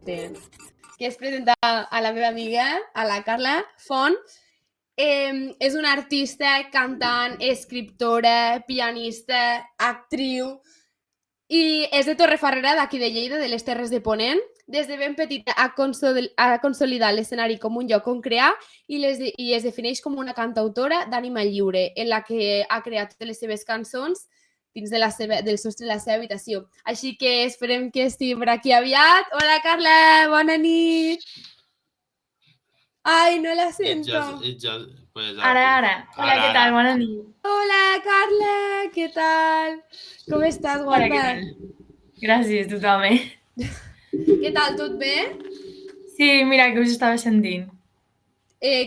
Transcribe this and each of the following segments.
que es presentar a la meva amiga, a la Carla Font. És una artista, cantant, escriptora, pianista, actriu, i és de Torrefarrera, d'aquí de Lleida, de les Terres de Ponent. Des de ben petita ha consolidat l'escenari com un lloc on crear i es defineix com una cantautora d'ànima lliure, en la que ha creat totes les seves cançons dins del sostre de la seva habitació. Així que esperem que estigui per aquí aviat. Hola, Carla, bona nit! Ai, no la sento. Pues, Ara. Hola, què tal? Bona nit. Hola, Carla, què tal? Com estàs, guapa? Hola, què tal? Gràcies, tu també. Què tal, tot bé? Sí, mira, que us estava sentint.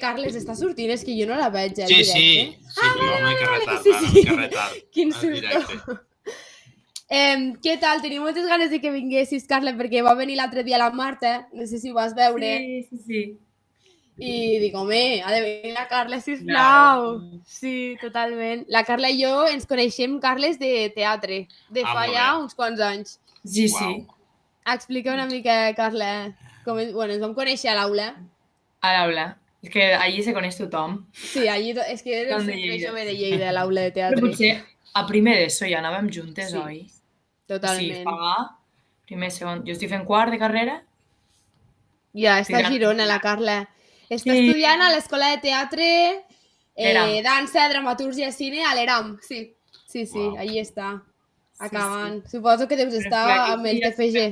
Carles, està sortint? És que jo no la veig al Sí, directe. sí, però una mica retard, sí. una mica retard. Quin susto. Què tal? Tenia moltes ganes de que vinguessis, Carla, perquè va venir l'altre dia la Marta, no sé si ho vas veure. Sí. I dic, home, ha de venir la Carla, sisplau. Sí, totalment. La Carla i jo ens coneixem, Carles, de teatre, de fa ja uns quants anys. Sí. Explica una mica, Carla, com ens vam conèixer a l'aula. A l'aula. És que allí se coneix tothom. Sí, allí és que era el centre jove de Lleida, l'aula de teatre. Però potser a primer d'ESO ja anàvem juntes, sí, oi? Totalment. Sí, fa primer, segon... Jo estic fent quart de carrera. Ja, està a Girona, la Carla. Està estudiant a l'Escola de Teatre, dansa, dramatúrgia, cine, a l'ERAM. Sí, allí està, acabant. Suposo que deus estar amb el TFG.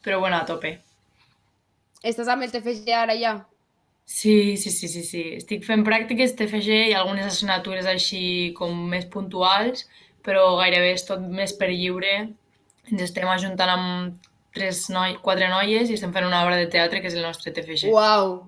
Però bueno, a tope. Estàs amb el TFG ara ja? Sí. Estic fent pràctiques TFG i algunes assignatures així com més puntuals, però gairebé és tot més per lliure. Ens estem ajuntant amb 4 noies i estem fent una obra de teatre que és el nostre TFG. Uau!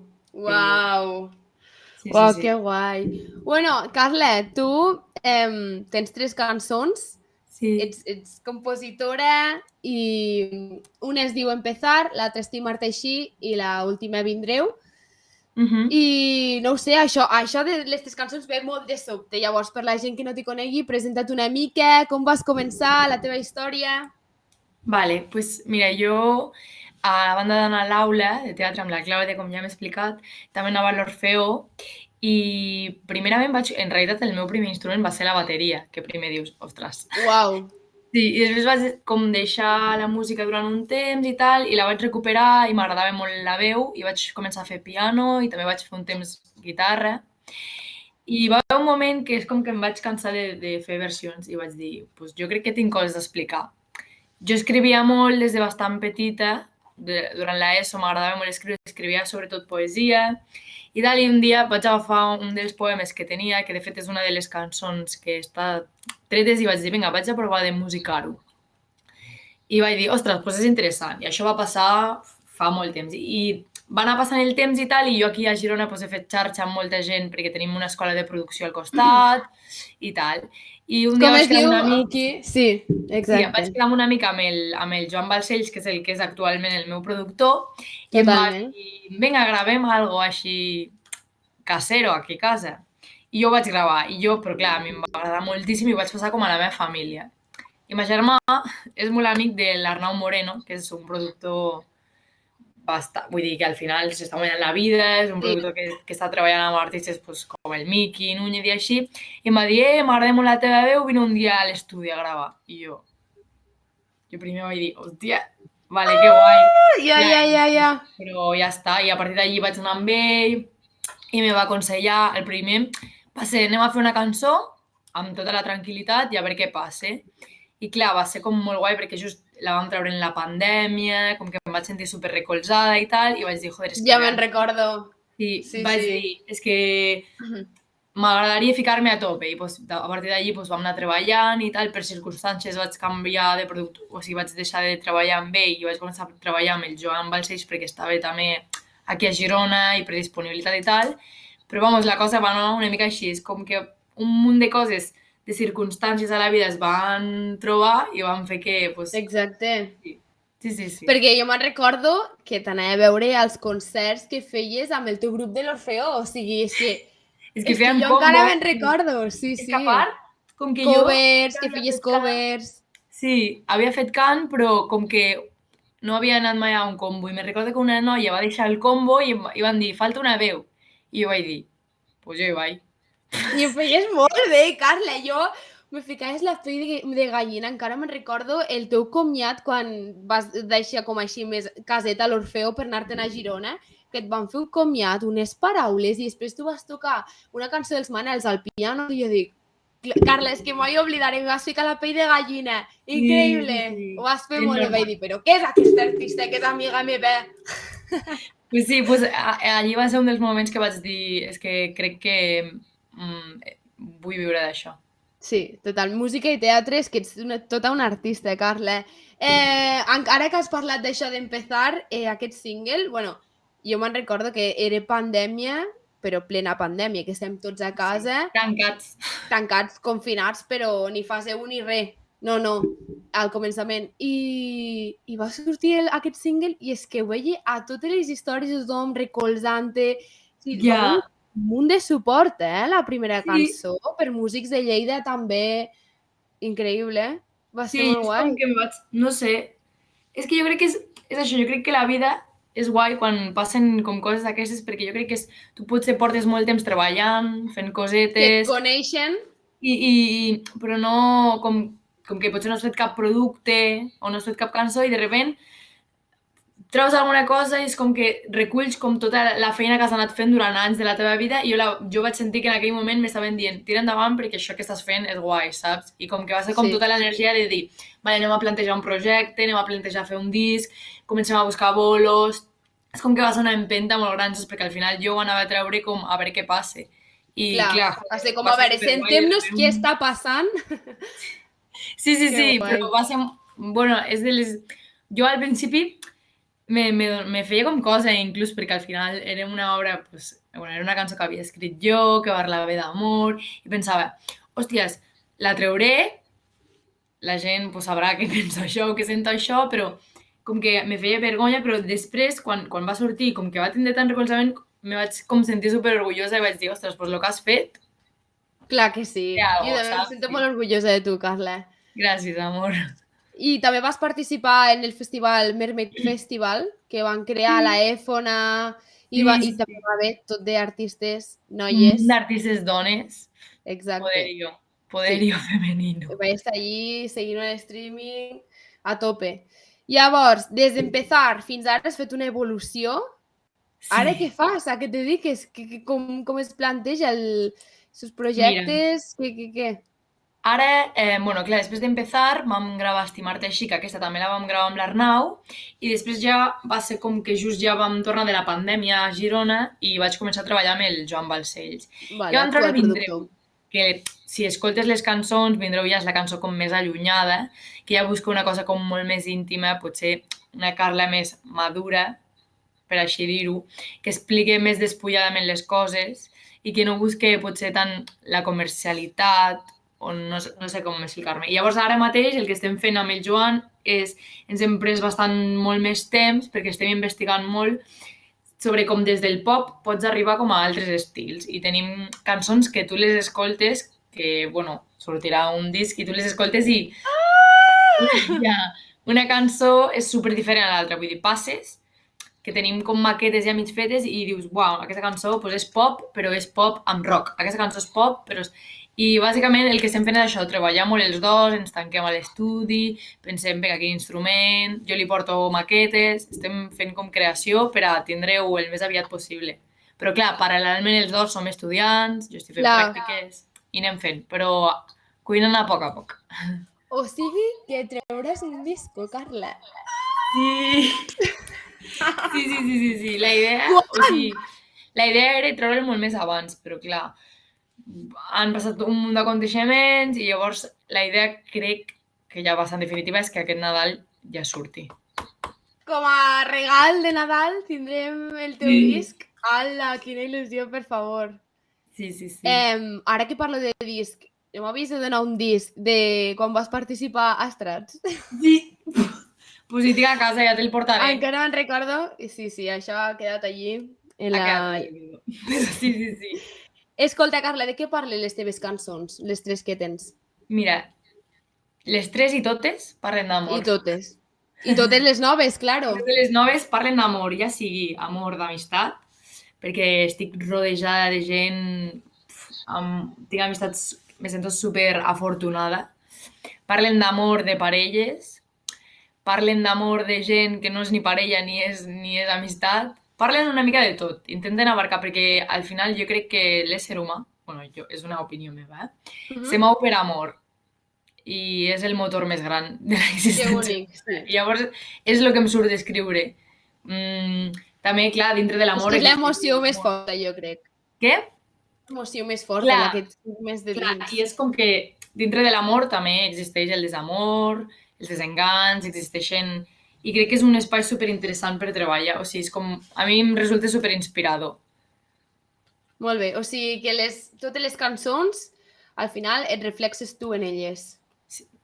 Sí. Que guai! Bueno, Carla, tu tens 3 cançons. Sí. Ets compositora i una es diu Empezar, l'altra Estimar-te així i l'última Vindreu. I no ho sé, això de les teves cançons ve molt de sobte. Llavors, per la gent que no t'hi conegui, presenta't una mica, com vas començar, la teva història. Vale, pues mira, jo, a banda d'anar a l'aula de teatre amb la Clàudia, com ja hem explicat, també anava a l'Orfeó i primerament en realitat el meu primer instrument va ser la bateria, que primer dius, ostres. Uau! Sí, i després vaig com deixar la música durant un temps i tal, i la vaig recuperar i m'agradava molt la veu i vaig començar a fer piano i també vaig fer un temps guitarra. I va haver un moment que és com que em vaig cansar de fer versions i vaig dir, pues jo crec que tinc coses a explicar. Jo escrivia molt des de bastant petita, durant l'ESO m'agradava molt escrivia sobretot poesia i tal, i un dia vaig agafar un dels poemes que tenia, que de fet és una de les cançons que està tretes, i vaig dir, vinga, vaig a provar de musicar-ho. I vaig dir, ostres, doncs és interessant. I això va passar fa molt temps. I va anar passant el temps i tal, i jo aquí a Girona he fet xarxa amb molta gent perquè tenim una escola de producció al costat i tal. I un dia vaig quedar amb un amic... Sí, exacte. Sí, vaig quedar amb un amic amb el Joan Balcells, que és el que és actualment el meu productor, i em va dir, vinga, gravem algo així casero aquí a casa. I jo vaig gravar, però clar, a mi em va agradar moltíssim i ho vaig passar com a la meva família. I ma germà és molt amic de l'Arnau Moreno, que és un productor vull dir que al final s'està guanyant la vida, és un productor que està treballant amb artistes com el Miki, Núñez i així, i em va dir, m'agrada molt la teva veu, vine un dia a l'estudi a gravar. I jo primer vaig dir, hòstia, vale, que guai. Ja. Però ja està, i a partir d'allí vaig anar amb ell i me va aconsellar, el primer va ser, anem a fer una cançó amb tota la tranquil·litat i a veure què passa. I clar, va ser com molt guai perquè just la vam treure en la pandèmia, com que em vaig sentir super recolzada i tal, i vaig dir, joder, és que... Ja me'n recordo. Sí, vaig dir, és que m'agradaria ficar-me a tope. I a partir d'allí vam anar treballant i tal, per circumstàncies vaig canviar de productor, o sigui, vaig deixar de treballar amb ell i vaig començar a treballar amb el Joan Balcells perquè estava també aquí a Girona i per disponibilitat i tal, però vamos, la cosa va anar una mica així, és com que un munt de coses, de circumstàncies a la vida es van trobar i van fer que... Exacte. Sí. Perquè jo me'n recordo que t'anava a veure als concerts que feies amb el teu grup de l'Orfeó, o sigui, és que jo encara me'n recordo, sí. És que a part, com que covers, que feies covers... Sí, havia fet cant, però com que no havia anat mai a un combo i me recordo que una noia va deixar el combo i van dir, falta una veu. I jo vaig dir, pues jo hi vaig. I ho feies molt bé, Carla. Jo me ficaves la pell de gallina. Encara me'n recordo el teu comiat quan vas deixar com així més caseta a l'Orfeo per anar-te'n a Girona, que et van fer un comiat, unes paraules, i després tu vas tocar una cançó dels Manels al piano i jo dic, Carla, és que mai oblidaré, em vas ficar la pell de gallina. Increïble. Sí. Ho vas fer És molt bé. normal. Vaig dir, però què és aquesta artista que és amiga meva? Pues sí, pues allí va ser un dels moments que vaig dir, és que crec que vull viure d'això. Sí, total. Música i teatre és que ets tota una artista, Carla. Encara que has parlat d'això d'empezar, aquest single, bueno, jo me'n recordo que era pandèmia, però plena pandèmia, que estem tots a casa, Tancats. tancats, confinats, però ni fase 1 ni res. No, al començament. I va sortir aquest single i és que ho veia a totes les històries de tothom recolzant-te. Sí, Ja. va un munt de suport, la primera Sí. cançó, per músics de Lleida també. Increïble, va ser Sí, molt és guai. com que em vaig... No sé, és que jo crec que és això, jo crec que la vida és guai quan passen com coses d'aquestes, perquè jo crec que tu potser portes molt temps treballant, fent Que et cosetes, coneixen. però no, com que potser no has fet cap producte o no has fet cap cançó i de repente treus alguna cosa i és com que reculls com tota la feina que has anat fent durant anys de la teva vida i jo vaig sentir que en aquell moment m'estaven dient tira endavant perquè això que estàs fent és guai, saps? I com que va ser com Sí. tota l'energia de dir vale, anem a plantejar un projecte, anem a plantejar fer un disc, comencem a buscar bolos... És com que va ser una empenta molt gran, saps? Perquè al final jo ho anava a treure com a veure què passa. I clar, va ser com, va a veure, superguai, sentem-nos de què repente. està passant. Sí, Que guai. però va ser... Bueno, és de les... Jo al principi me feia com cosa, inclús perquè al final era una obra, pues, bueno, era una cançó que havia escrit jo, que parlava d'amor, i pensava, hòsties, la trauré, la gent pues, sabrà que penso això, que sento això, però com que me feia vergonya, però després, quan va sortir, com que va tindre tant recolzament, me vaig com sentir superorgullosa i vaig dir, ostres, pues lo que has fet, Clar que sí. té algo, Jo també em saps? sento molt orgullosa de tu, Carla. Gràcies, amor. I també vas participar en el festival Mermaid Festival, que van crear la EFONA, i Sí. també va haver tot d'artistes, noies. D'artistes dones, Exacte. poderío femenino. Vaig estar allí seguint el streaming a tope. Llavors, des d'empezar fins ara has fet una evolució. Ara què fas? A què et dediques? Com es planteja els projectes? Què? Ara, bueno, clar, després d'empezar vam gravar Estimar-te així, que aquesta també la vam gravar amb l'Arnau, i després ja va ser com que just ja vam tornar de la pandèmia a Girona i vaig començar a treballar amb el Joan Balcells. Vale, I vam treure actual Vindreu, productor. que si escoltes les cançons, Vindreu ja és la cançó com més allunyada, que ja busca una cosa com molt més íntima, potser una Carla més madura, per així dir-ho, que explique més despulladament les coses i que no busque potser tant la comercialitat o no sé com explicar-me. I llavors ara mateix el que estem fent amb el Joan és, ens hem pres molt més temps perquè estem investigant molt sobre com des del pop pots arribar com a altres estils i tenim cançons que tu les escoltes que, bueno, sortirà un disc i tu les escoltes i una cançó és super diferent a l'altra, vull dir, passes que tenim com maquetes ja mig fetes i dius, uau, aquesta cançó pues, és pop, però és pop amb rock. Aquesta cançó és pop, però és... I bàsicament el que estem fent és això, treballar molt els dos, ens tanquem a l'estudi, pensem, vinga, quin instrument, jo li porto maquetes, estem fent com creació per a tindre-ho el més aviat possible. Però clar, paral·lelament els dos som estudiants, jo estic fent pràctiques i anem fent, però cuinant a poc. O sigui que treuràs un disco, Carla. Sí. Sí. La idea era treure'l molt més abans, però clar, han passat un munt d'aconteixements i llavors la idea crec que ja bastant definitiva és que aquest Nadal ja surti. Com a regal de Nadal tindrem el teu disc. Ala, quina il·lusió, per favor. Sí. Ara que parlo de disc, no m'havies de donar un disc de quan vas participar a Estrats? Sí. Pues si tinc a casa ja te'l portaré. Encara me'n recordo. Sí, això ha quedat allí. Sí. Escolta, Carla, de què parlen les teves cançons? Les 3 que tens. Mira, les 3 i totes parlen d'amor. I totes. I totes les noves, claro. Totes les noves parlen d'amor, ja sigui amor d'amistat, perquè estic rodejada de gent, tinc amistats, me sento super afortunada. Parlen d'amor de parelles, parlen d'amor de gent que no és ni parella ni és amistat, parlen una mica de tot, intenten abarcar, perquè al final jo crec que l'ésser humà, bueno, és una opinió meva, se mou per amor i és el motor més gran de Que l'existència. bonic, sí. I llavors és el que em surt d'escriure. També, clar, dintre de És l'amor... que és l'emoció més forta, jo crec. Què? L'emoció més forta, Clar. la que et surt més de Clar, dins. i és com que dintre de l'amor també existeix el desamor, els desenganys, existeixen... I crec que és un espai superinteressant per treballar. O sigui, és com... A mi em resulta superinspirador. Molt bé, o sigui que totes les cançons, al final, et reflexes tu en elles.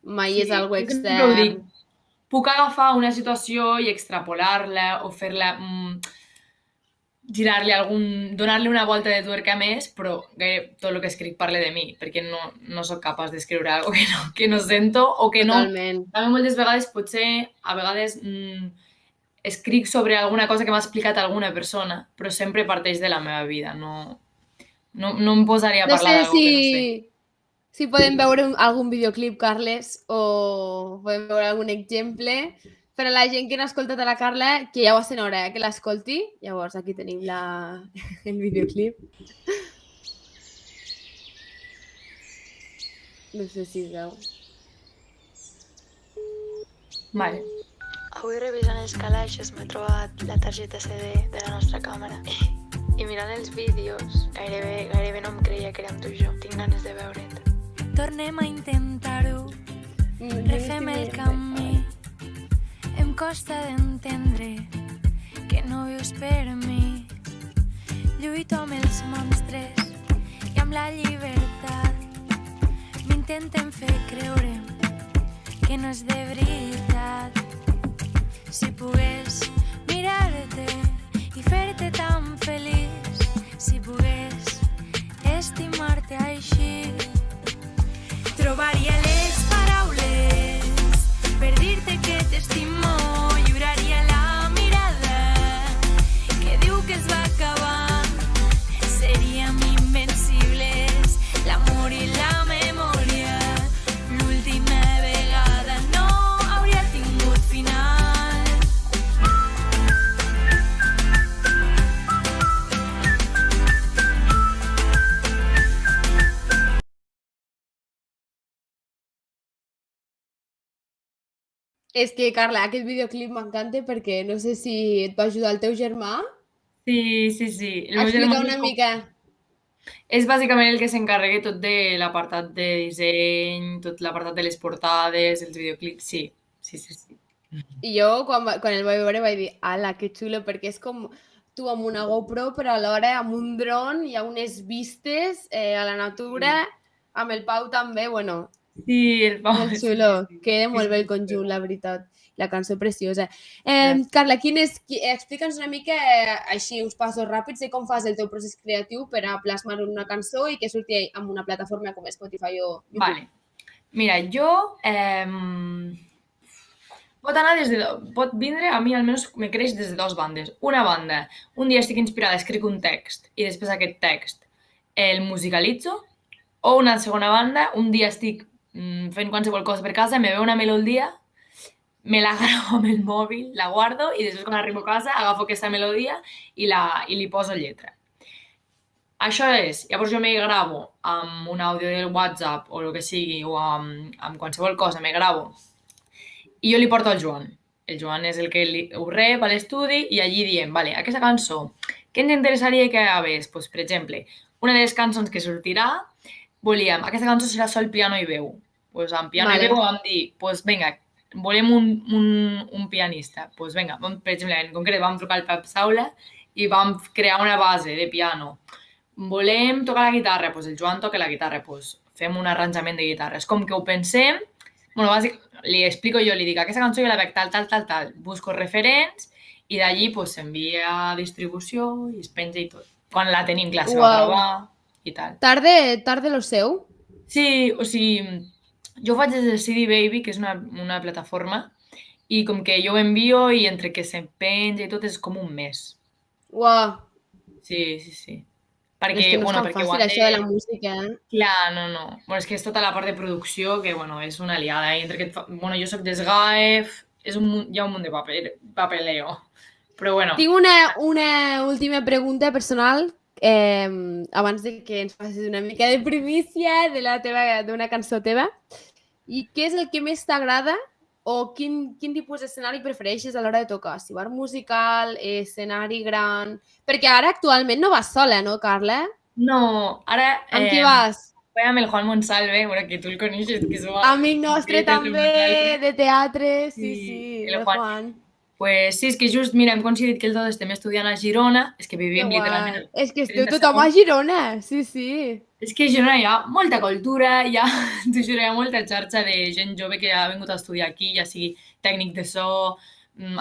Mai és algo jo sempre ho dic. extern. Puc agafar una situació i extrapolar-la o fer-la... donar-li una volta de tuerca més, però tot el que escric parla de mi, perquè no sóc capaç d'escriure alguna cosa que no sento o que no... Totalment. També moltes vegades, potser, a vegades escric sobre alguna cosa que m'ha explicat alguna persona, però sempre parteix de la meva vida, no em posaria a No parlar sé d'algú que no sé. si podem veure algun videoclip, Carles, o podem veure algun exemple. Per a la gent que no ha escoltat a la Carla, que ja ho sent hora que l'escolti. Llavors, aquí tenim el videoclip. No sé si es veu. Vale. Avui revisant els calaixos m'he trobat la targeta CD de la nostra càmera i mirant els vídeos gairebé no em creia que érem tu i jo. Tinc ganes de veure't. Tornem a intentar-ho, refem el camí. Em costa d'entendre que no vius per mi. Lluito amb els monstres i amb la llibertat. M'intenten fer creure que no és de veritat. Si pogués mirar-te i fer-te tan feliç, si pogués estimar-te així, trobaria les paraules per dir-te que t'estimo, lliuraria la mirada que diu que es va acabant. Seríem invencibles, l'amor i la memòria. L'última vegada no hauria tingut final. És que, Carla, aquest videoclip m'encanta perquè no sé si et va ajudar el teu germà Sí. El meu a germà explicar una mica. és bàsicament el que s'encarrega tot de l'apartat de disseny, tot l'apartat de les portades, els videoclips, sí. I jo, quan el vaig veure, vaig dir, ala, que xulo, perquè és com tu amb una GoPro, però alhora amb un dron, hi ha unes vistes a la natura, amb el Pau també, bueno, Sí, el Pau. molt xulo. Queda molt bé el conjunt, la veritat. La cançó preciosa. Carla, explica'ns una mica així uns passos ràpids de com fas el teu procés creatiu per a plasmar una cançó i que surti en una plataforma com Spotify o YouTube. Vale. Mira, jo... pot vindre, a mi almenys me creix des de dues bandes. Una banda, un dia estic inspirada, escric un text i després aquest text el musicalitzo, o una segona banda, un dia estic fent qualsevol cosa per casa, me ve una melodia, me la gravo amb el mòbil, la guardo i després quan arribo a casa agafo aquesta melodia i li poso lletra. Això és, llavors jo me gravo amb un àudio del WhatsApp o el que sigui, o amb qualsevol cosa, me gravo i jo li porto al Joan. El Joan és el que ho rep a l'estudi i allí diem, vale, aquesta cançó, què ens interessaria que hagués? Pues, per exemple, una de les cançons que sortirà, volíem, aquesta cançó serà sol, piano i veu. Pues, amb piano i veu vam dir, pues, vinga, volem un pianista. Pues, vinga, per exemple, en concret vam trucar al Pep Saula i vam crear una base de piano. Volem tocar la guitarra, pues el Joan toca la guitarra, pues fem un arranjament de guitarres. Com que ho pensem, bueno, li explico jo, li dic, aquesta cançó jo la veig tal, busco referents i d'allí pues s'envia a distribució i es penja i tot. Quan la tenim, clar, se va gravar i tal. Tarde lo seu? Sí, o sigui, jo ho faig des de CD Baby, que és una plataforma, i com que jo ho envio i entre que se penja i tot és com un mes. Uau, Sí, sí, sí. és Perquè, que no és bueno, tan perquè ho fàcil han això de la de... música, Clar, no. Bueno, és que és tota la part de producció que, bueno, és una liada. I entre que bueno, jo soc d'ESGAE, és hi ha un munt de papeleo. Però, bueno, Tinc una última pregunta personal abans de que ens facis una mica de primícia d'una cançó teva. I què és el que més t'agrada o quin tipus d'escenari prefereixes a l'hora de tocar? Si bar musical, escenari gran... Perquè ara actualment no vas sola, no, Carla? no, ara... Amb qui vas? Vaig amb el Juan Monsalve, bueno, que tu el coneixes, que és Amic nostre també, de teatre, sí, el de Juan. Juan. Pues sí, és que just, mira, hem coincidit que els dos estem estudiant a Girona, és que Que vivíem literalment... guai. És que esteu 30 tothom a segons. Girona, sí. És que a Girona hi ha molta cultura, t'ho juro, hi ha molta xarxa de gent jove que ha vingut a estudiar aquí, ja sigui tècnic de so,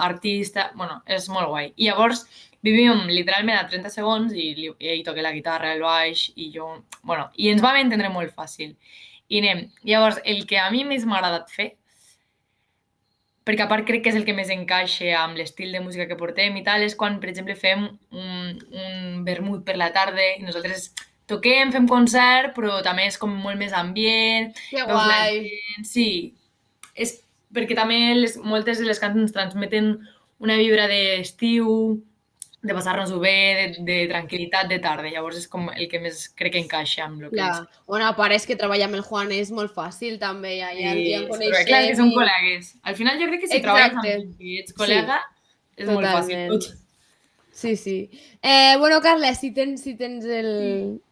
artista... Bueno, és molt guai. I llavors vivíem literalment a 30 segons i ell toca la guitarra, el baix i jo... Bueno, i ens vam entendre molt fàcil. I anem. Llavors, el que a mi més m'ha agradat fer, perquè a part crec que és el que més encaixa amb l'estil de música que portem i tal, és quan, per exemple, fem un vermut per la tarda i nosaltres toquem, fem concert, però també és com molt més ambient. Que veus la guai. gent, sí. És perquè també moltes de les cançons transmeten una vibra d'estiu, de passar-nos-ho bé, de tranquil·litat de tarda. Llavors és com el que més crec que encaixa amb el que és. Clar. Bueno, a part és que treballar amb el Juan és molt fàcil també, ja en però coneixem. clar, que són col·legues. Al final jo crec que si treballes amb Exacte. gent que ets col·lega, és molt fàcil Totalment. tot. Sí. Bueno, Carla, si tens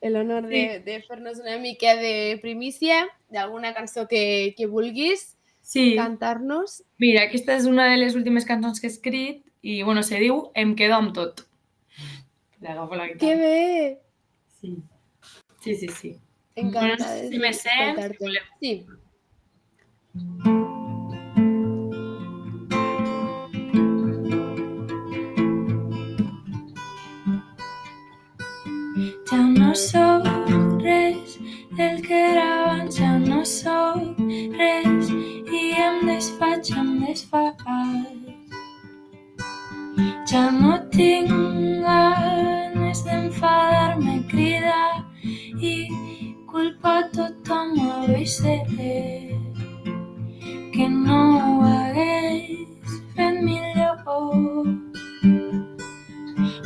l'honor de fer-nos una mica de primícia d'alguna cançó que vulguis Sí, cantar-nos. mira, aquesta és una de les últimes cançons que he escrit i, bueno, se diu Em quedo amb tot. L'agafo la Que guitarra. bé! Sí. Encantada Bueno, no sé si me sents, d'escoltar-te. si voleu. Sí. Ja no sóc res del que era abans, ja no sóc res i em desfaig, em desfaig. Ja no tinc ganes d'enfadar-me, cridar i culpar tothom, avui sé que no ho hagués fet millor.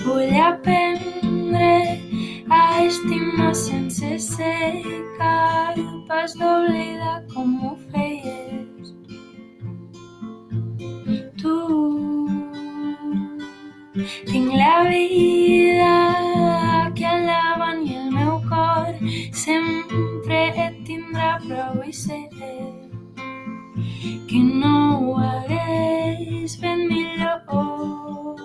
Vull aprendre a estimar sense ser capaç d'oblidar com ho feies tu. Tinc la vida aquí al davant i el meu cor sempre et tindrà, però avui sé que no ho hagués fet millor.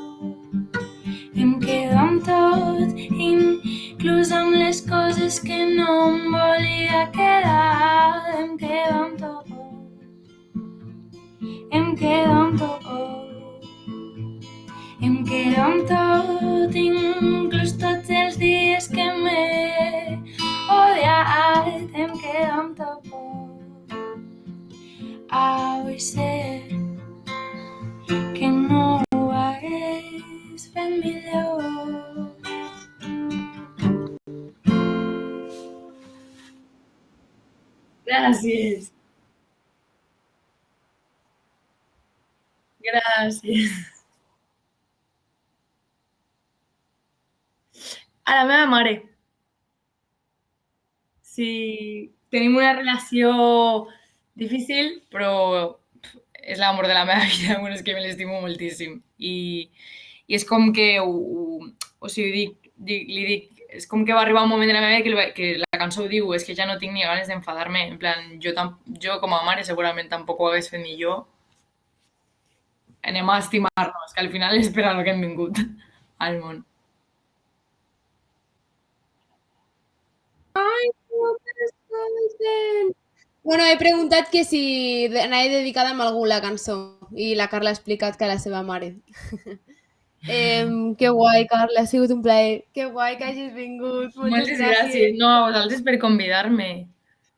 Em quedo amb tot, inclús amb les coses que no em volia quedar. Em quedo amb tot, em quedo amb tot. Em quedo amb tot, inclús tots els dies que m'he odiat. Em quedo amb tot. Avui sé que no ho hagués fet millor. Gràcies. Gràcies. A la meva mare. Sí, tenim una relació difícil, però és l'amor de la meva vida, bueno, és que me l'estimo moltíssim. I és com que o sigui, li dic, és com que va arribar un moment de la meva vida que la cançó ho diu, és que ja no tinc ni ganes d'enfadar-me, en plan, jo com a mare segurament tampoc ho hagués fet millor. Anem a estimar-nos, que al final és per a lo que hem vingut al món. Ai, moltes coses! Bueno, he preguntat que si anava dedicada a algú la cançó i la Carla ha explicat que a la seva mare. Que guai, Carla, ha sigut un plaer. Que guai que hagis vingut. Moltes gràcies. No, a vosaltres per convidar-me.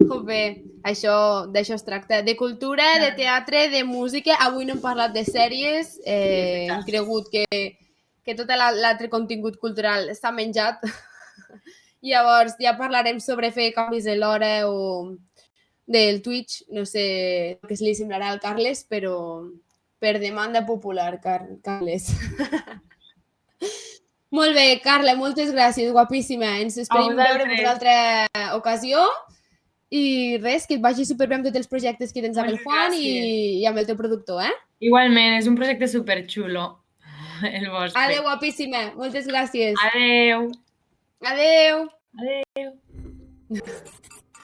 Jope, d'això es tracta. De cultura, de teatre, de música. Avui no hem parlat de sèries. Hem cregut que tot l'altre contingut cultural està menjat. Llavors ja parlarem sobre fer canvis de l'hora o del Twitch. No sé què li semblarà al Carles, però per demanda popular, Carles. Molt bé, Carla, moltes gràcies, guapíssima. Ens esperem veure en una altra ocasió. I res, que et vagi superbé amb tots els projectes que tens amb el Juan i amb el teu productor, eh? Igualment, és un projecte superxulo, el vostre. Adéu, guapíssima. Moltes gràcies. Adéu. Adéu. Adéu.